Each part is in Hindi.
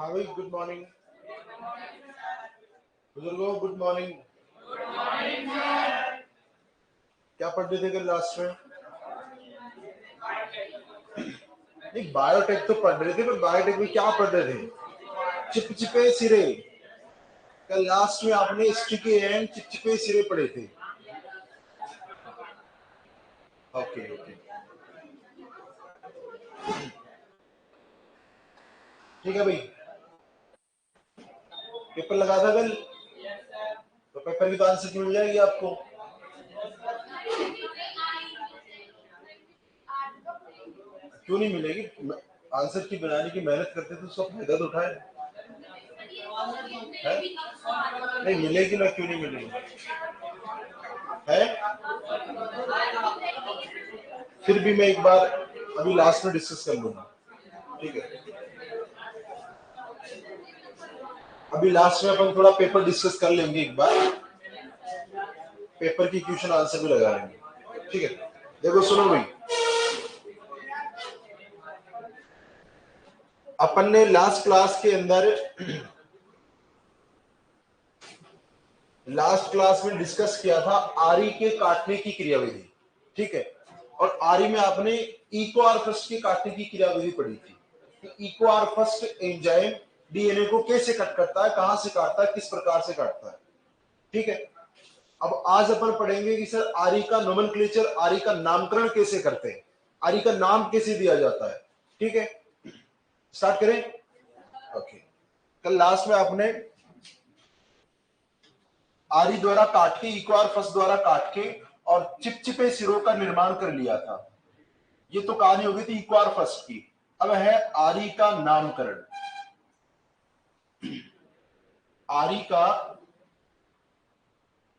हाँ भाई, गुड मॉर्निंग बुजुर्गों, गुड मॉर्निंग। क्या पढ़ रहे थे कल लास्ट में? नहीं, बायोटेक तो पढ़ रहे थे, पर बायोटेक में क्या पढ़ रहे थे? चिपचिपे सिरे। कल लास्ट में आपने स्टिकी एंड चिपचिपे सिरे पढ़े थे। ओके ओके, ठीक है भाई। पेपर लगा था कल, तो पेपर की तो आंसर मिल जाएगी आपको। क्यों नहीं मिलेगी? आंसर की बनाने की मेहनत करते तो उसका फायदा तो उठाए है? नहीं मिलेगी ना, क्यों नहीं मिलेगी? है? फिर भी मैं एक बार अभी लास्ट में डिस्कस कर लूंगा, ठीक है? अभी लास्ट में अपन थोड़ा पेपर डिस्कस कर लेंगे एक बार, पेपर की क्वेश्चन आंसर भी लगा लेंगे, ठीक है? देखो सुनो भाई, अपन ने लास्ट क्लास के अंदर लास्ट क्लास में डिस्कस किया था आरी के काटने की क्रियाविधि, ठीक है? और आरी में आपने इको आर फर्स्ट के काटने की क्रियाविधि पढ़ी थी कि Eco R first enzyme DNA को कैसे कट करता है, कहां से काटता है, किस प्रकार से काटता है, ठीक है? अब आज अपन पढ़ेंगे कि सर आरी का नोमेनक्लेचर, आरी का नामकरण कैसे करते हैं, आरी का नाम कैसे दिया जाता है, ठीक है? स्टार्ट करें? ओके। कल लास्ट में आपने आरी द्वारा काट के, इको आर फर्स्ट द्वारा काट के और चिपचिपे सिरों का निर्माण कर लिया था। ये तो कहानी हो गई थी इको आर फर्स्ट की। अब है आरी का नामकरण। आरी का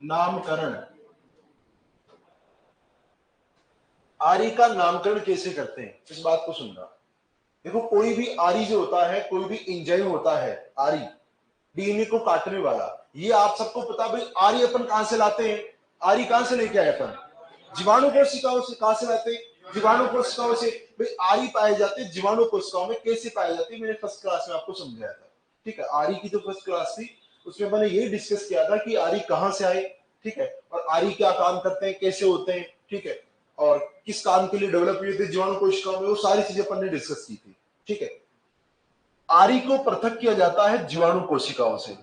नामकरण, आरी का नामकरण कैसे करते हैं, इस बात को सुनना। देखो, कोई भी आरी जो होता है, कोई भी एंजाइम होता है आरी, डीएनए को काटने वाला, ये आप सबको पता भाई। आरी अपन कहां से लाते हैं? आरी कहां से लेके आए अपन? जीवाणु कोशिकाओं से। कहां से लाते हैं? जीवाणु कोशिकाओं से। भाई आरी पाए जाते हैं जीवाणु कोशिकाओं में। कैसे पाए जाते हैं, मैंने फर्स्ट क्लास में आपको समझाया था, ठीक है? आरी की जो फर्स्ट क्लास थी उसमें मैंने ये डिस्कस किया था कि आरी कहां से आए, ठीक है? और आरी क्या काम करते हैं, कैसे होते हैं, ठीक है? और किस काम के लिए डेवलप हुए थे जीवाणु कोशिकाओं में, वो सारी चीजें अपन ने डिस्कस की थी, ठीक है? आरी को पृथक किया जाता है जीवाणु कोशिकाओं से।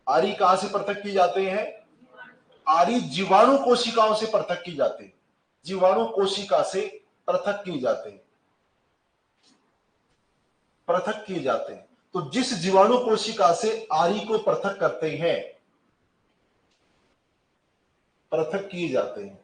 आरी कहां से पृथक किए जाते हैं? आरी जीवाणु कोशिकाओं से पृथक की जाते हैं। जीवाणु कोशिका से पृथक किए जाते हैं, पृथक किए जाते हैं। तो जिस जीवाणु कोशिका से आरी को पृथक करते हैं, पृथक किए जाते हैं।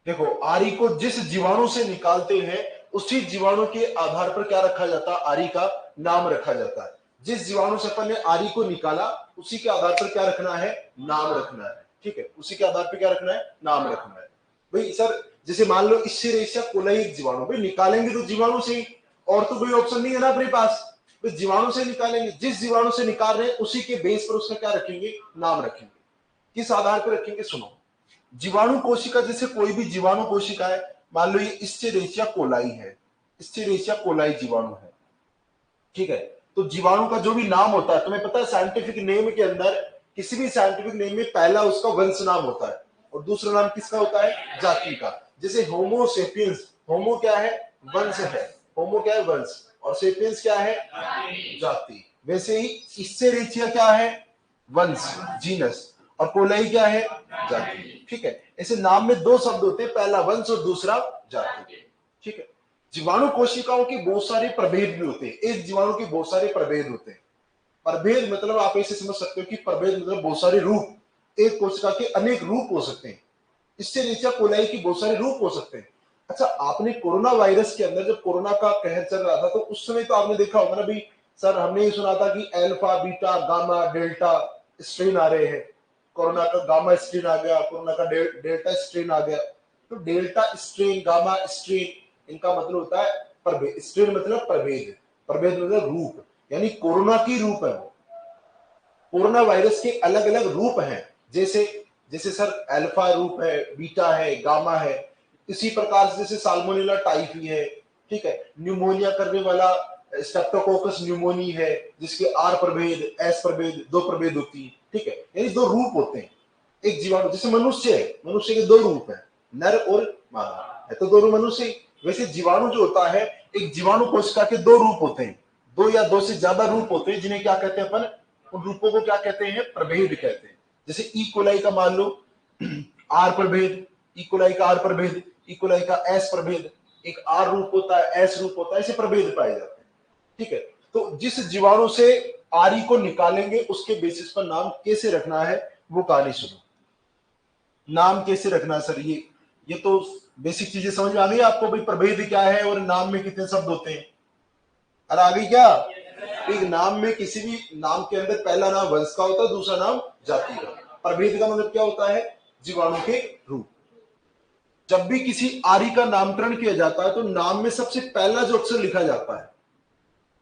देखो, आरी को जिस जीवाणु से निकालते हैं, उसी जीवाणु के आधार पर क्या रखा जाता है? आरी का नाम रखा जाता है। जिस जीवाणु से अपन ने आरी को निकाला, उसी के आधार पर क्या रखना है? नाम रखना है, ठीक है? उसी के आधार पर क्या रखना है? नाम रखना है। भाई सर, जैसे मान लो इस्चेरेशिया कोलाई जीवाणु, भाई निकालेंगे तो जीवाणु से ही, और तो कोई ऑप्शन नहीं है ना अपने पास। भाई जीवाणु से निकालेंगे, जिस जीवाणु से निकाल रहे हैं उसी के बेस पर उसका क्या रखेंगे? नाम रखेंगे। किस आधार पर रखेंगे? सुनो, जीवाणु कोशिका, जैसे कोई भी जीवाणु कोशिका है, मान लो ये इस्चेरेशिया कोलाई है, इस्चेरेशिया कोलाई जीवाणु है, ठीक है? तो जीवाणु का जो भी नाम होता है, तुम्हें पता है साइंटिफिक नेम के अंदर, किसी भी साइंटिफिक नेम में पहला उसका वंश नाम होता है और दूसरा नाम किसका होता है? जाति का। जैसे होमो सेपियंस, होमो क्या है? वंश है। होमो क्या है? वंश। और सेपियंस क्या है? जाति। वैसे ही इस्चेरेशिया क्या है? वंश, जीनस। और कोलाई क्या है? जाति, ठीक है? ऐसे नाम में दो शब्द होते हैं, पहला वंश और दूसरा जाति, ठीक है? जीवाणु कोशिकाओं के बहुत सारे प्रभेद भी होते हैं। एक जीवाणु के बहुत सारे प्रभेद होते हैं। प्रभेद मतलब आप ऐसे समझ सकते हो कि प्रभेद मतलब बहुत सारे रूप। एक कोशिका के अनेक रूप हो सकते हैं। इससे नीचे कोलाई के बहुत सारे रूप हो सकते हैं। अच्छा, आपने कोरोना वायरस के अंदर जब कोरोना का कहर चल रहा था, तो उस समय तो आपने देखा होगा ना भाई, सर हमने ये सुना था कि alpha, beta, gamma, delta strain आ रहे हैं। कोरोना का गामा स्ट्रेन आ गया, कोरोना का डेल्टा स्ट्रेन आ गया। तो डेल्टा स्ट्रेन, गामा स्ट्रेन, इनका मतलब होता है प्रभेद। स्ट्रेन मतलब प्रभेद, प्रभेद मतलब रूप, यानी कोरोना की रूप है। कोरोना वायरस के अलग अलग रूप हैं। जैसे जैसे सर अल्फा रूप है, बीटा है, गामा है। इसी प्रकार से जैसे साल्मोनेला टाइफी है, ठीक है? न्यूमोनिया करने वाला स्ट्रेप्टोकोकस न्यूमोनी है जिसके आर प्रभेद, एस प्रभेद, 2 प्रभेद होती है, ठीक है, यानी 2 रूप होते हैं एक जीवाणु। जैसे मनुष्य है, मनुष्य के 2 रूप है, नर और मादा है, तो दोनों मनुष्य। वैसे जीवाणु जो होता है, एक जीवाणु कोशिका के 2 रूप होते हैं, 2 या 2 से ज्यादा रूप होते हैं, जिन्हें क्या कहते हैं अपन, उन रूपों को क्या कहते हैं, प्रभेद कहते हैं। जैसे ई कोलाई का मान लो आर प्रभेद, ई कोलाई का आर प्रभेद, ई कोलाई का एस प्रभेद, एक आर रूप होता है, एस रूप होता है, ऐसे प्रभेद पाए जाते हैं, ठीक है। तो जिस जीवाणु से आरी को निकालेंगे उसके बेसिस पर नाम कैसे रखना है वो कहानी सुनो। नाम कैसे रखना है सर, ये तो बेसिक चीजें समझ में आ गई आपको, भाई प्रभेद क्या है और नाम में कितने शब्द होते हैं, अरे आ गई क्या। एक नाम में किसी भी नाम के अंदर पहला नाम वंश का होता है, दूसरा नाम जाति का। प्रभेद का मतलब क्या होता है, जीवाणु के रूप। जब भी किसी आरी का नामकरण किया जाता है तो नाम में सबसे पहला जो अक्षर लिखा जाता है,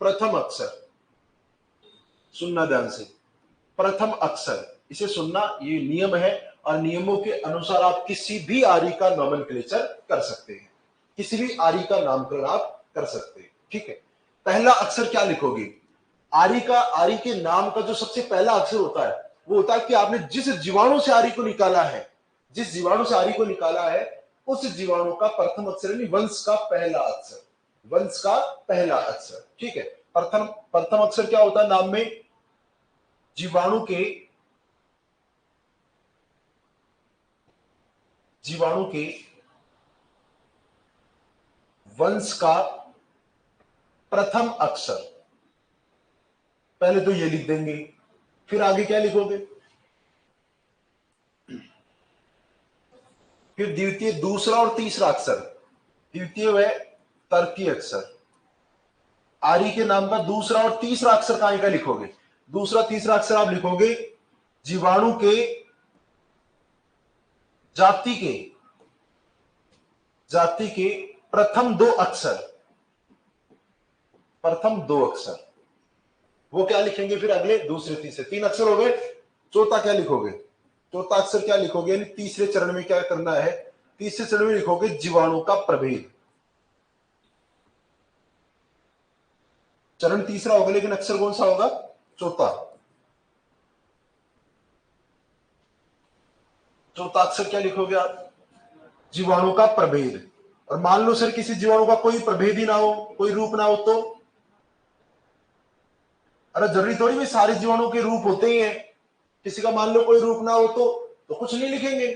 प्रथम अक्षर, सुनना ध्यान से, प्रथम अक्षर, इसे सुनना, ये नियम है और नियमों के अनुसार आप किसी भी आरी का नोमेनक्लेचर कर सकते हैं, किसी भी आरी का नामकरण आप कर सकते हैं, ठीक है। पहला अक्षर क्या लिखोगे, आरी के नाम का जो सबसे पहला अक्षर होता है वो होता है कि आपने जिस जीवाणु से आरी को निकाला है, जिस जीवाणु से आरी को निकाला है उस जीवाणु का प्रथम अक्षर, यानी वंश का पहला अक्षर, वंश का पहला अक्षर, ठीक है। प्रथम अक्षर क्या होता है नाम में, जीवाणु के वंश का प्रथम अक्षर, पहले तो ये लिख देंगे, फिर आगे क्या लिखोगे, फिर द्वितीय, दूसरा और तीसरा अक्षर, द्वितीय व तृतीय अक्षर, आरी के नाम का दूसरा और तीसरा अक्षर कहां का लिखोगे, दूसरा तीसरा अक्षर आप लिखोगे जीवाणु के जाति के प्रथम 2 अक्षर, प्रथम 2 अक्षर वो क्या लिखेंगे, फिर अगले दूसरे तीसरे 3 अक्षर हो गए। चौथा क्या लिखोगे, चौथा अक्षर क्या लिखोगे, यानी तीसरे चरण में क्या करना है, तीसरे चरण में लिखोगे जीवाणु का प्रभेद। चरण तीसरा होगा लेकिन अक्षर कौन सा होगा, चौथा। चौथा अक्षर क्या लिखोगे आप, जीवाणु का प्रभेद। और मान लो सर किसी जीवाणु का कोई प्रभेद ही ना हो, कोई रूप ना हो, तो अरे जरूरी थोड़ी भी सारे जीवाणु के रूप होते ही हैं, किसी का मान लो कोई रूप ना हो तो कुछ नहीं लिखेंगे,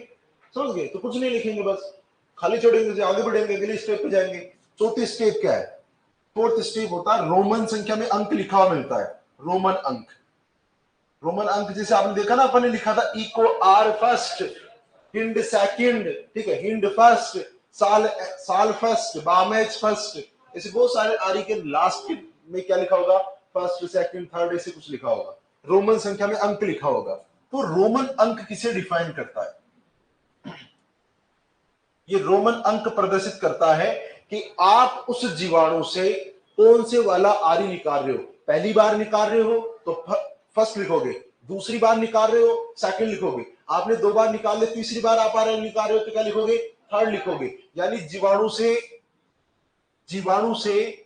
समझ गए, तो कुछ नहीं लिखेंगे, बस खाली छोड़ेंगे, आगे बढ़ेंगे, अगले स्टेप पे जाएंगे। चौथी स्टेप क्या है, फोर्थ स्टेप होता है रोमन संख्या में अंक लिखा हुआ मिलता है, रोमन अंक। रोमन अंक जैसे आपने देखा ना, अपन ने लिखा था Eco R first, Hind second, ठीक है, हिंड फर्स्ट, साल फर्स्ट, बामेज फर्स्ट, ऐसे बहुत सारे आरी के लास्ट में क्या लिखा होगा, फर्स्ट सेकंड थर्ड, ऐसे कुछ लिखा होगा, रोमन संख्या में अंक लिखा होगा। तो रोमन अंक किसे डिफाइन करता है, ये रोमन अंक प्रदर्शित करता है कि आप उस जीवाणु से कौन से वाला आरी निकाल रहे हो। पहली बार निकाल रहे हो तो फर्स्ट लिखोगे, दूसरी बार निकाल रहे हो सेकंड लिखोगे, आपने 2 बार निकाल ले, तीसरी बार आप आरी निकाल रहे हो तो क्या लिखोगे, थर्ड लिखोगे। यानी जीवाणु से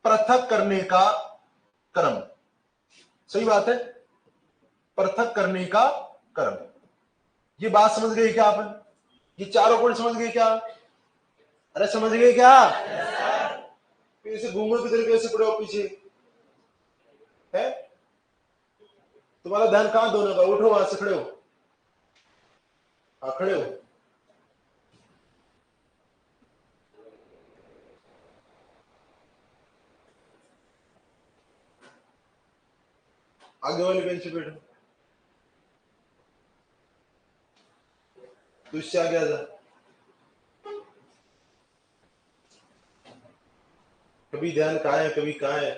पृथक करने का क्रम, सही बात है, पृथक करने का क्रम। ये बात समझ गए क्या आप, ये चारों पॉइंट समझ गए क्या, अरे समझ गए क्या, फिर इसे घूंघट की तरीके से पड़े हो पीछे है, तुम्हारा ध्यान कहां दोनों का, उठो वहां से, खड़े हो, हाँ खड़े हो, आगे वाली बेंच पे बैठो, तो इससे आगे आ जा, कभी ध्यान कहां है कभी कहां है।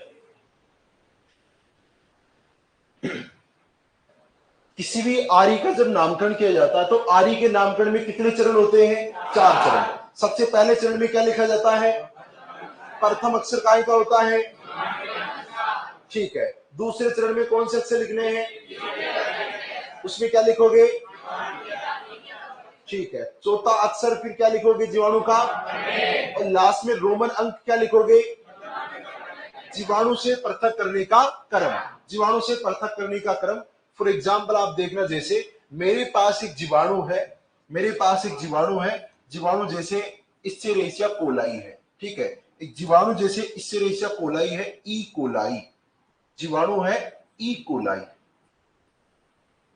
किसी भी आरी का जब नामकरण किया जाता है तो आरी के नामकरण में कितने चरण होते हैं, 4 चरण। सबसे पहले चरण में क्या लिखा जाता है, प्रथम अक्षर काय का होता है, ठीक है। दूसरे चरण में कौन से अक्षर लिखने हैं, उसमें क्या लिखोगे, ठीक है। चौथा अक्षर फिर क्या लिखोगे, जीवाणु का, और लास्ट में रोमन अंक क्या लिखोगे, जीवाणु से पृथक करने का क्रम, जीवाणु से पृथक करने का क्रम। फॉर एग्जाम्पल आप देखना, जैसे मेरे पास एक जीवाणु है, मेरे पास एक जीवाणु है, जीवाणु जैसे इस्चेरेशिया कोलाई है, ठीक है, एक जीवाणु जैसे इस्चेरेशिया कोलाई है, ई कोलाई जीवाणु है, ई कोलाई,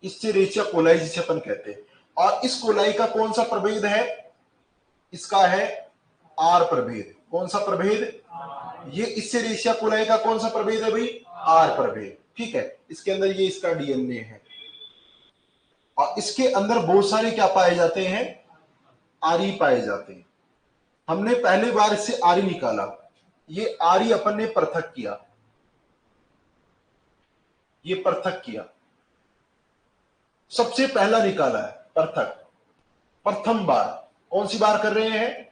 इस्चेरेशिया कोलाई जिसे अपन कहते हैं। और इस कोलाई का कौन सा प्रभेद है? इसका है आर प्रभेद। कौन सा प्रभेद? ये इस्चेरेशिया कोलाई का कौन सा प्रभेद है भाई? आर प्रभेद, ठीक है। इसके अंदर ये इसका डीएनए है और इसके अंदर बहुत सारे क्या पाए जाते हैं? आरी पाए जाते हैं। हमने पहली बार इससे आरी निकाला, ये आरी अपन ने पृथक किया, ये पृथक किया, सबसे पहला निकाला है पृथक, प्रथम बार। कौन सी बार कर रहे हैं?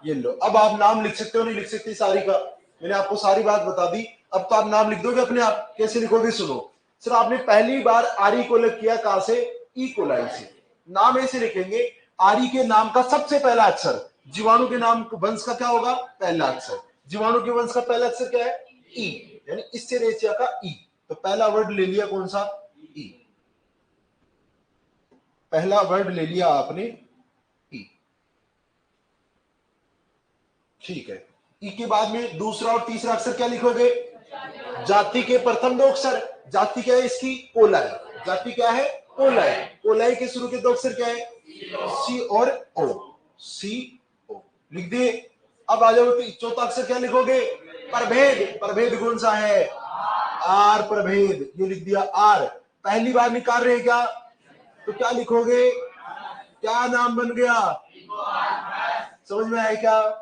ये लो। अब आप नाम लिख सकते हो, नहीं लिख सकते सारी का? मैंने आपको सारी बात बता दी, अब तो आप नाम लिख दोगे अपने आप। कैसे लिखोगे? सुनो, सर आपने पहली बार आरी को लग किया कहां से? ई कोलाई से। नाम ऐसे लिखेंगे, आरी के नाम का सबसे पहला अक्षर, जीवाणु के नाम वंश का क्या होगा? पहला अक्षर। जीवाणु के वंश का पहला अक्षर क्या है? ई, यानी इस्चेरेशिया का ई। तो पहला वर्ड ले लिया कौन सा? ई। पहला वर्ड ले लिया आपने ई, ठीक है। ई के बाद में दूसरा और तीसरा अक्षर क्या लिखोगे? जाति के प्रथम दो अक्षर। जाति क्या है इसकी? कोलाई। जाति क्या है? कोलाई। कोलाई के शुरू के दो अक्षर क्या है? सी और ओ, सी ओ लिख दिए। अब आ जाओ, चौथा अक्षर क्या लिखोगे? प्रभेद। प्रभेद कौन सा है? आर प्रभेद, ये लिख दिया आर। पहली बार निकाल रहे हैं क्या? तो क्या लिखोगे? क्या नाम बन गया? समझ में आया क्या?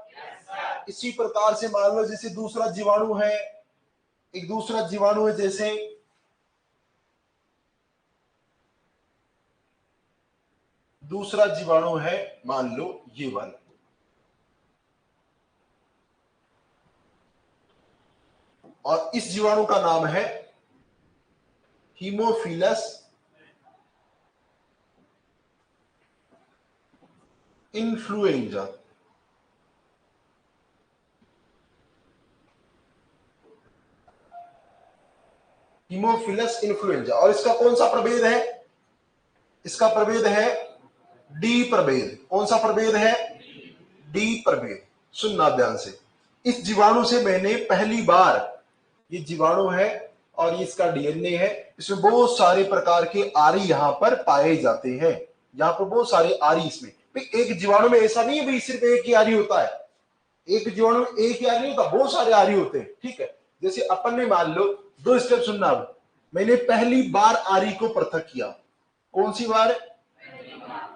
इसी प्रकार से मान लो जैसे दूसरा जीवाणु है, एक दूसरा जीवाणु है, जैसे दूसरा जीवाणु है, मान लो ये वाला, और इस जीवाणु का नाम है हीमोफिलस इन्फ्लुएंजा। Haemophilus influenza. और इसका कौन सा प्रभेद है? इसका प्रभेद है डी प्रभेद। कौन सा प्रभेद है? डी प्रभेद। सुनना ध्यान से, इस जीवाणु से मैंने पहली बार, ये जीवाणु है और ये इसका डीएनए है, इसमें बहुत सारे प्रकार के आरी यहां पर पाए जाते हैं। यहां पर बहुत सारे आरी इसमें। एक जीवाणु में ऐसा नहीं है भाई सिर्फ एक ही आरी होता है, एक जीवाणु में एक ही आरी नहीं होता, बहुत सारे आरी होते हैं, ठीक है। जैसे अपन ने मान लो दो स्टेप सुनना, अब मैंने पहली बार आरी को पृथक किया। कौन सी बार?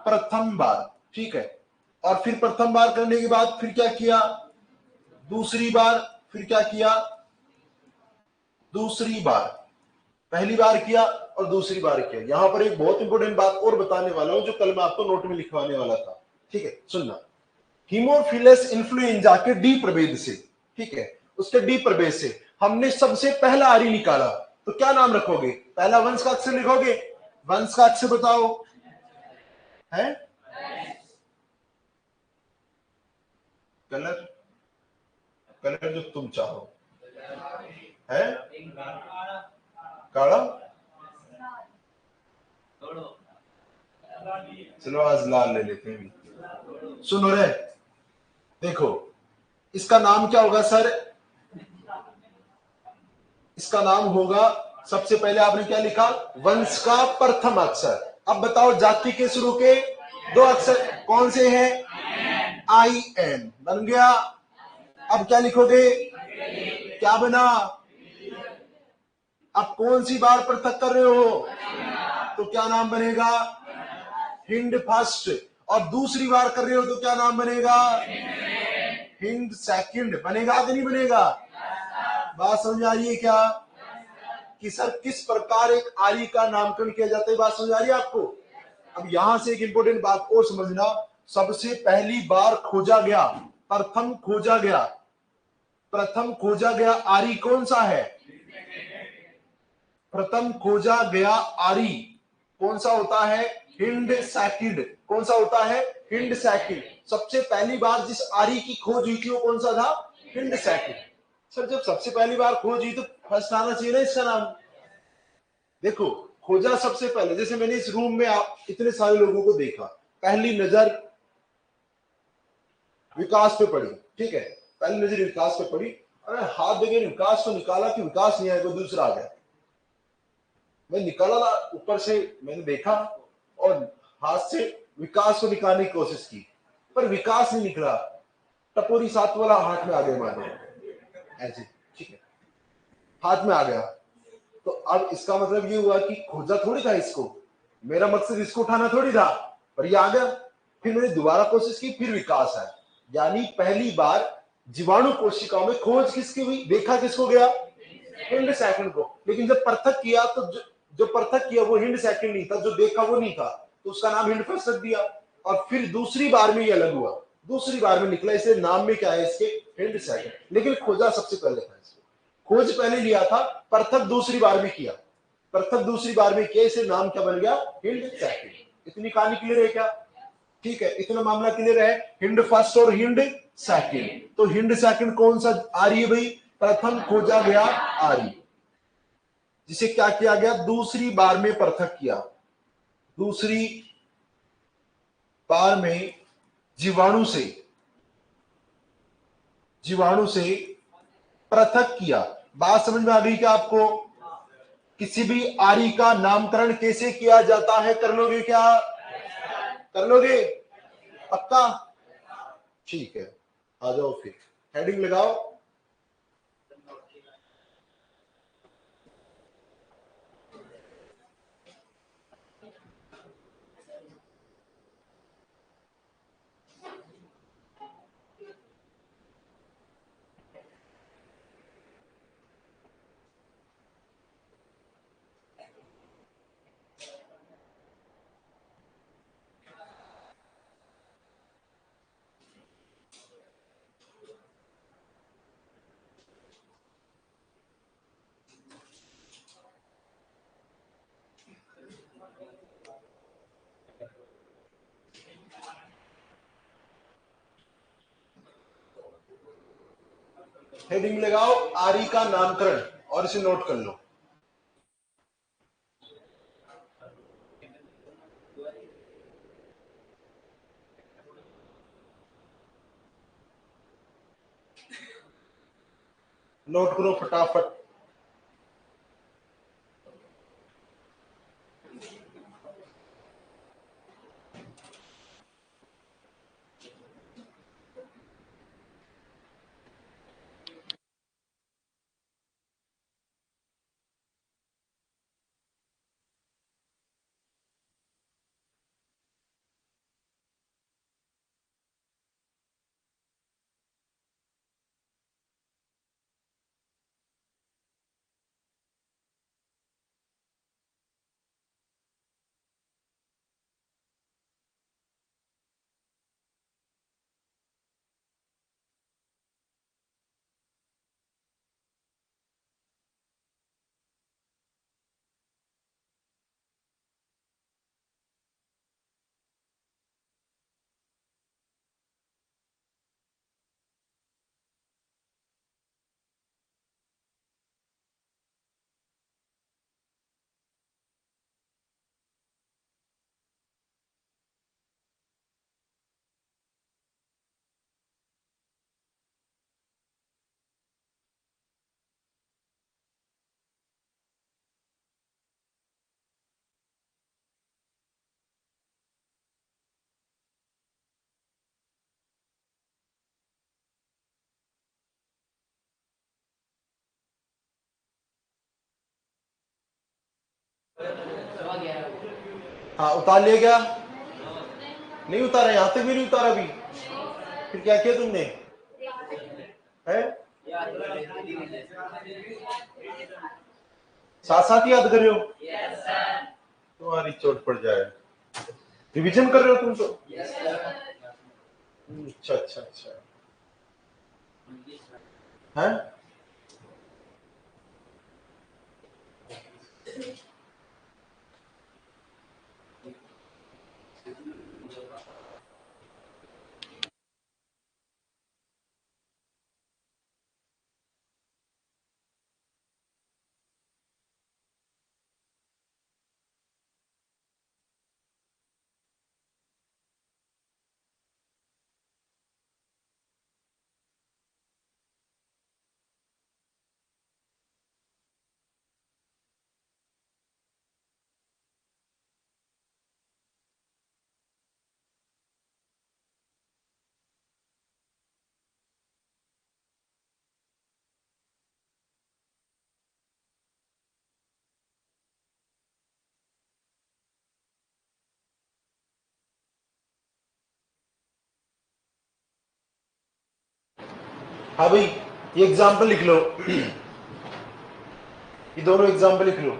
प्रथम बार, ठीक है। और फिर प्रथम बार करने के बाद फिर क्या किया? दूसरी बार। फिर क्या किया? दूसरी बार। पहली बार किया और दूसरी बार किया। यहां पर एक बहुत इंपॉर्टेंट बात और बताने वाला हूं जो कल मैं आपको नोट में लिखवाने वाला था, ठीक है, सुनना। हीमोफिलस इन्फ्लुएंजा के डी प्रभेद से, ठीक है, उसके डी प्रभेद से हमने सबसे पहला आरी निकाला, तो क्या नाम रखोगे? पहला वंश का अक्षर लिखोगे। वंश का अक्षर बताओ, है? कलर, कलर जो तुम चाहो, है? काला? चलो आज लाल ले लेते हैं। सुनो रे, देखो इसका नाम क्या होगा सर? इसका नाम होगा, सबसे पहले आपने क्या लिखा? वंश का प्रथम अक्षर। अब बताओ जाति के शुरू के दो अक्षर कौन से हैं? आई एन बन गया। अब क्या लिखोगे? क्या बना? अब कौन सी बार पृथक कर रहे हो? तो क्या नाम बनेगा? Hind first. और दूसरी बार कर रहे हो तो क्या नाम बनेगा? Hind second. बनेगा कि नहीं बनेगा? बात समझ आ रही है क्या? कि सर किस प्रकार एक आरी का नामकरण किया जाता है, बात समझ आ रही है आपको? अब यहां से एक इंपॉर्टेंट बात और समझना, सबसे पहली बार खोजा गया, प्रथम खोजा गया, प्रथम खोजा गया आरी कौन सा है? प्रथम खोजा गया आरी कौन सा होता है? हिंड सैकिड। कौन सा होता है? हिंड सैकिड। सबसे पहली बार जिस आरी की खोज हुई थी वो कौन सा था? हिंड सैकिड, सर जब सबसे पहली बार खोज हुई तो फर्स्ट आना चाहिए ना इसका नाम। देखो, खोजा सबसे पहले, जैसे मैंने इस रूम में आप इतने सारे लोगों को देखा, पहली नजर विकास पे पड़ी, ठीक है, पहली नजर विकास पे पड़ी, अरे हाथ देके विकास को निकाला कि विकास नहीं आया, कोई दूसरा आ गया। मैं निकाला ना ऊपर से, मैंने देखा और हाथ से विकास को निकालने की कोशिश की, पर विकास नहीं निकला, टपोरी साथ वाला हाथ में आ गया मानो ऐसे, ठीक है, हाथ में आ गया। तो अब इसका मतलब ये हुआ कि खोजा थोड़ी था इसको, मेरा मकसद इसको उठाना थोड़ी था, पर ये आ गया। फिर मैंने दोबारा कोशिश की, फिर विकास आया, यानी पहली बार जीवाणु कोशिकाओं में खोज किसकी हुई, देखा किसको गया, हिंड सेकंड को। लेकिन जब पृथक किया तो जो पृथक किया वो हिंड सेकंड नहीं था, जो देखा वो नहीं था, तो उसका नाम हिंड फर्स्ट रख दिया। और फिर दूसरी बार में ये अलग हुआ, दूसरी बार में निकला, इसलिए नाम में क्या है इसके, हिंड सेकंड। लेकिन खोजा सबसे पहले था इसको, खोज पहले लिया था, पृथक दूसरी बार में किया, पृथक दूसरी बार में किया, इसे नाम क्या बन गया, हिंड सेकंड। इतनी कहानी क्लियर है क्या? ठीक है, इतना मामला क्लियर है, हिंड फर्स्ट और हिंड सेकंड। तो हिंड सेकंड कौन सा आ रही है भाई, प्रथम खोजा गया आ रही, जिसे क्या किया गया, दूसरी बार में पृथक किया, दूसरी बार में जीवाणु से, जीवाणु से पृथक किया। बात समझ में आ गई क्या आपको? किसी भी आरी का नामकरण कैसे किया जाता है, कर लोगे क्या, कर लोगे पक्का? ठीक है, आ जाओ फिर, हेडिंग लगाओ। हेडिंग लगाओ, आरी का नामकरण, और इसे नोट कर लो। नोट करो फटाफट। हाँ, उतार लिया क्या? नहीं उतारा, यहां तक भी नहीं उतारा अभी? फिर क्या किया तुमने है? साथ साथ याद कर रहे हो? तुम्हारी चोट पड़ जाए, रिवीजन कर रहे हो तुम तो? अच्छा अच्छा अच्छा, है हाँ भाई, ये एग्जाम्पल लिख लो, ये दोनों एग्जाम्पल लिख लो।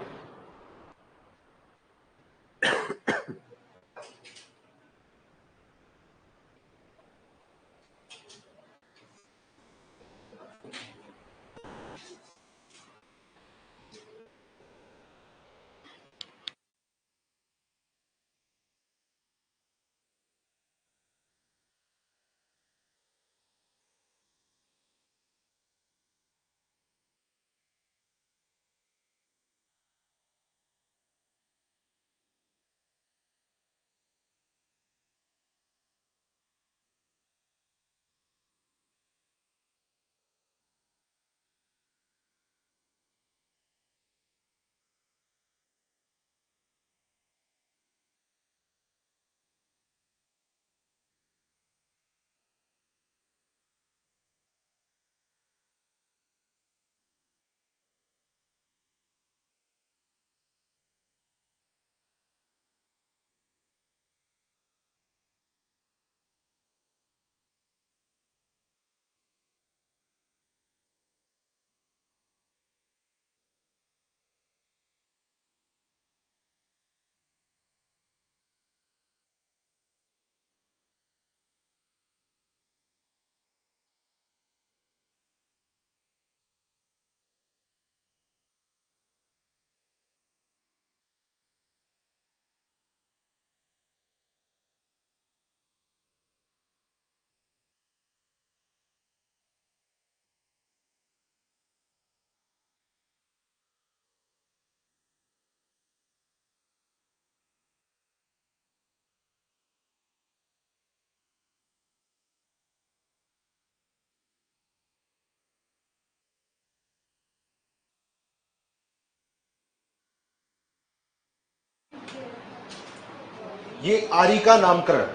ये आरी का नामकरण,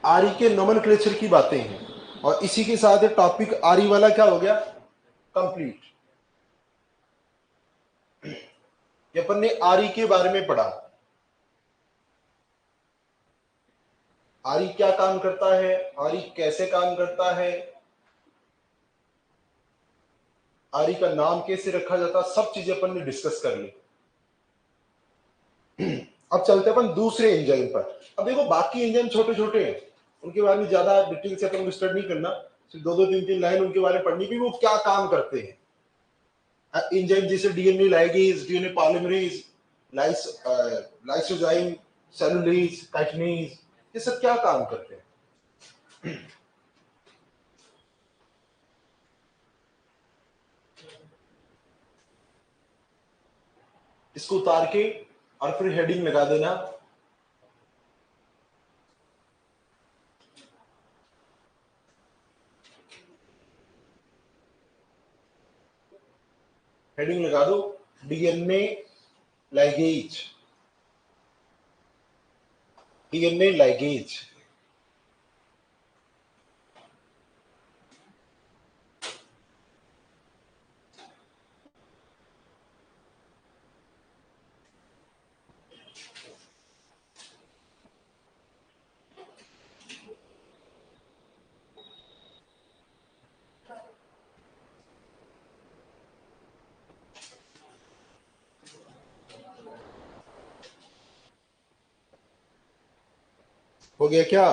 आरी के नोमेनक्लेचर की बातें हैं, और इसी के साथ टॉपिक आरी वाला क्या हो गया, कंप्लीट। ये अपन ने आरी के बारे में पढ़ा। आरी क्या काम करता है, आरी कैसे काम करता है, आरी का नाम कैसे रखा जाता, सब चीजें अपन ने डिस्कस कर ली। अब चलते अपन दूसरे एंजाइम पर। अब देखो बाकी एंजाइम छोटे छोटे हैं, उनके बारे में ज्यादा डिटेल से अपन स्टडी नहीं करना, सिर्फ दो दो तीन तीन लाइन उनके बारे में पढ़नी भी, वो क्या काम करते हैं। एंजाइम जैसे DNA ligase, DNA polymerase, lysozyme, cellulase, chitinase, ये सब क्या काम करते हैं। इसको उतार के और फिर हेडिंग लगा देना, हेडिंग लगा दो डीएनए लाइगेज, डीएनए लाइगेज। हो गया क्या।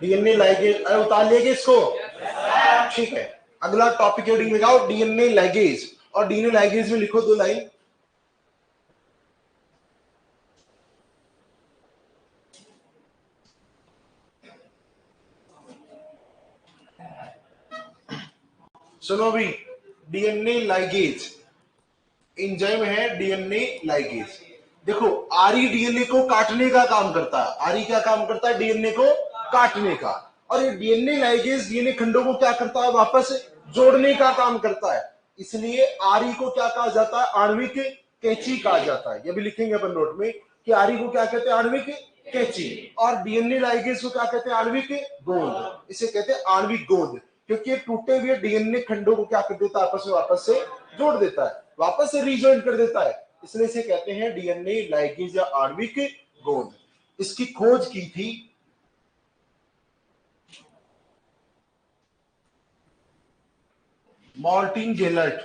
डीएनए लाइगेज, अरे उतार लिया इसको, ठीक है। अगला टॉपिक हेडिंग लगाओ डीएनए लाइगेज, और डीएनए लाइगेज में लिखो दो लाइन, सुनो भी, डीएनए लाइगेज एंजाइम है, डीएनए लाइगेज। देखो आरी डीएनए को काटने का काम करता है, आरी क्या काम करता है, डीएनए को काटने का, और ये डीएनए लाइगेज डीएनए खंडों को क्या करता है, वापस जोड़ने का काम करता है, इसलिए आरई को क्या कहा जाता है, आणविक कैंची कहा जाता है। ये भी लिखेंगे अपन नोट में कि आरई को क्या कहते हैं, आणविक कैंची। और डीएनए लाइगेज को क्या कहते हैं, आणविक गोंद। इसे कहते हैं आणविक गोंद, क्योंकि ये टूटे हुए डीएनए खंडों को क्या कर देता है, आपस में वापस से जोड़ देता है, वापस से रिजॉइन कर देता है, इसलिए इसे कहते हैं डीएनए लाइगेज या आणविक गोंद। इसकी खोज की थी मार्टिन गेलर्ट।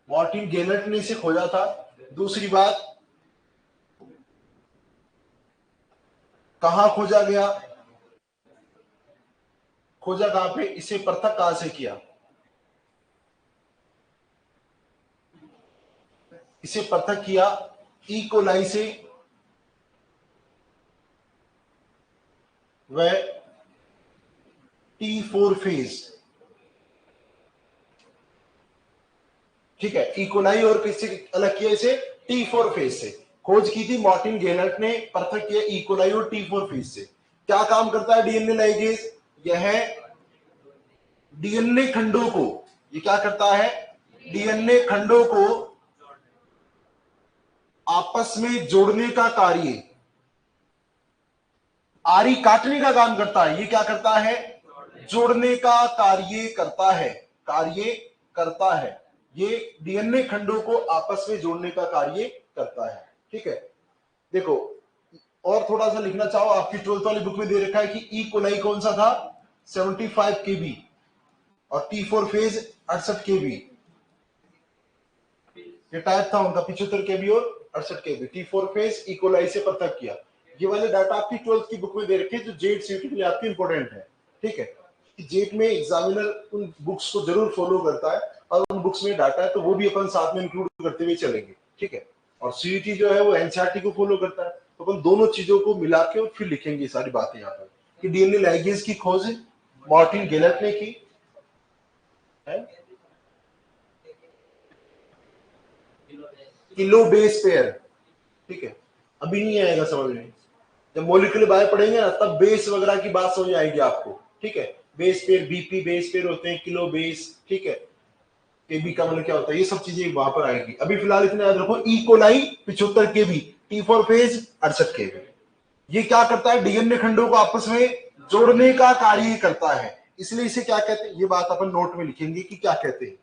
मार्टिन गेलर्ट ने इसे खोजा था। दूसरी बात, कहां खोजा गया, खोजा कहां पे, इसे पृथक कहां से किया, इसे पृथक किया ई कोलाई से व T4 फेज। ठीक है, इकोलाई और किससे अलग किया, इसे T4 फेज से। खोज की थी मार्टिन गेलर्ट ने, पृथक किया इकोलाई और T4 फेज से। क्या काम करता है डीएनए लाइगेज, यह डीएनए खंडों को, ये क्या करता है, डीएनए खंडों को आपस में जोड़ने का कार्य, आरी काटने का काम करता है, ये क्या करता है, जोड़ने का कार्य करता है, कार्य करता है। ये डीएनए खंडों को आपस में जोड़ने का कार्य करता है। ठीक है, देखो और थोड़ा सा लिखना चाहो, आपकी 12th वाली बुक में दे रखा है कि ई कोलाई कौन सा था, 75 केबी, और T4 फेज 68 केबी। ये टाइप था उनका 75 केबी और 68 केबी। T4 फेज ई कोलाई से पृथक किया। ये वाले डाटा आपकी 12th की बुक में दे रखे हैं, जो जेट सीटी के लिए आपकी इंपॉर्टेंट है। ठीक है, जेट में एग्जामिनर उन बुक्स को जरूर फॉलो करता है, और उन बुक्स में डाटा है तो वो भी अपन साथ में इंक्लूड करते हुए चलेंगे। ठीक है, और सीईटी जो है वो एनसीईआरटी को फॉलो करता है, तो अपन दोनों चीजों को मिला के और फिर लिखेंगे सारी बातें यहाँ पर कि डीएनए लाइगेज की खोज मार्टिन गेलर्ट ने की है, किलो बेस पेयर। ठीक है, अभी नहीं आएगा समझ में, जब मोलिकुलर बायो पढ़ेंगे ना तब बेस वगैरह की बात समझ आएगी आपको। ठीक है, base pair, BP base pair होते हैं, किलो बेस, ठीक है, केबी का मतलब क्या होता है, ये सब चीजें वहां पर आएगी। अभी फिलहाल इतना याद रखो, ई कोलाई 75 केबी, T4 फेज 68 केबी। ये क्या करता है, डीएनए खंडों को आपस में जोड़ने का कार्य करता है, इसलिए इसे क्या कहते हैं, ये बात अपन नोट में लिखेंगे कि क्या कहते हैं,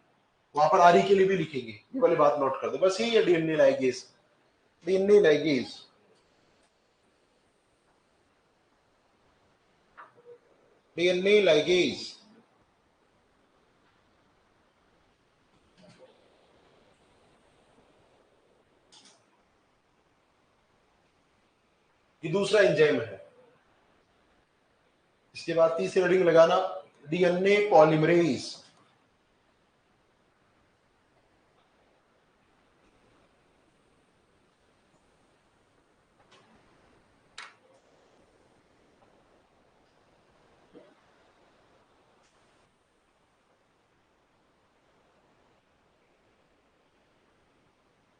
वहां पर आरी के लिए भी लिखेंगे, ये वाली बात नोट कर दो बस, यही है DNA ligase. DNA ligase, DNA ligase ये दूसरा एंजाइम है। इसके बाद तीसरी हेडिंग लगाना, DNA polymerase.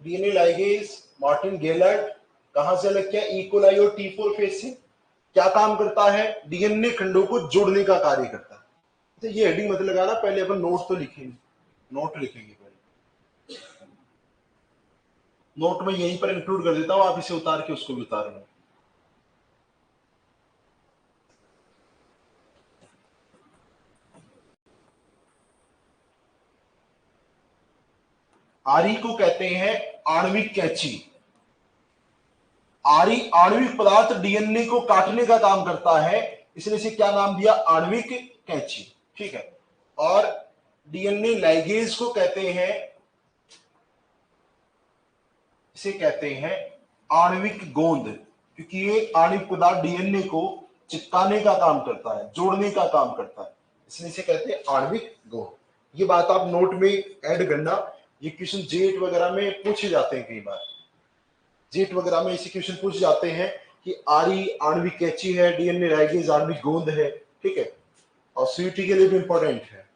DNA ligase Martin Gellert, कहां से अलग किया, इकोलाई और T4 फेज से। क्या काम करता है, डीएनए खंडों को जोड़ने का कार्य करता है। तो ये हेडिंग मत लगाना, पहले अपन नोट तो लिखेंगे, नोट लिखेंगे पहले, नोट में यहीं पर इंक्लूड कर देता हूं, आप इसे उतार के उसको भी उतारना। आरी को कहते हैं आणविक कैंची। आरी आणविक पदार्थ डीएनए को काटने का काम करता है, इसलिए इसे क्या नाम दिया, आणविक कैंची। ठीक है, और डीएनए लाइगेज को कहते हैं, इसे कहते हैं आणविक गोंद, क्योंकि ये आणविक पदार्थ डीएनए को चिपकाने का काम करता है, जोड़ने का काम करता है, इसलिए इसे कहते हैं आणविक गोंद। ये बात आप नोट में ऐड करना, ये क्वेश्चन जेट वगैरह में पूछे जाते हैं कई बार, जेट वगैरह में ऐसे क्वेश्चन पूछ जाते हैं कि आरी आणविक कैंची है, डीएनए लाइगेज आणविक गोंद है। ठीक है, और सीईटी के लिए भी इंपॉर्टेंट है।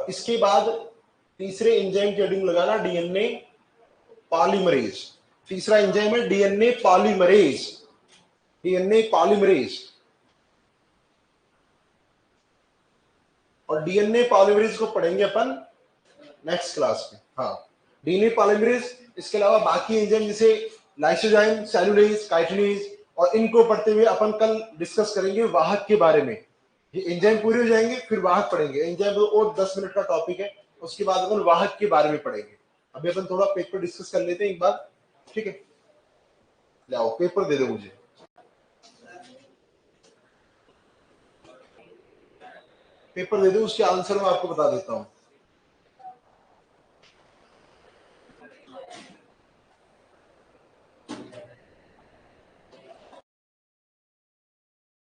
और इसके बाद तीसरे एंजाइम की हेडिंग लगाना डीएनए पॉलीमरेज। तीसरा एंजाइम है डीएनए पॉलीमरेज, डीएनए पॉलीमरेज। और डीएनए पॉलीमरेज को पढ़ेंगे अपन नेक्स्ट क्लास में। हाँ, डीएनए पॉलीमरेज, इसके अलावा बाकी एंजाइम जैसे लाइसोजाइम, सेलुलोज, काइटिनेज, और इनको पढ़ते हुए अपन कल डिस्कस करेंगे वाहक के बारे में। ये एंजाइम पूरे हो जाएंगे, फिर वाहक पढ़ेंगे। एंजाइम तो और 10 मिनट का टॉपिक है, उसके बाद अपन वाहक के बारे में पढ़ेंगे। अभी अपन थोड़ा पेपर डिस्कस कर लेते हैं एक बार, ठीक है? लाओ पेपर दे दो मुझे। पेपर दे दो, उसके आंसर मैं आपको बता देता हूँ।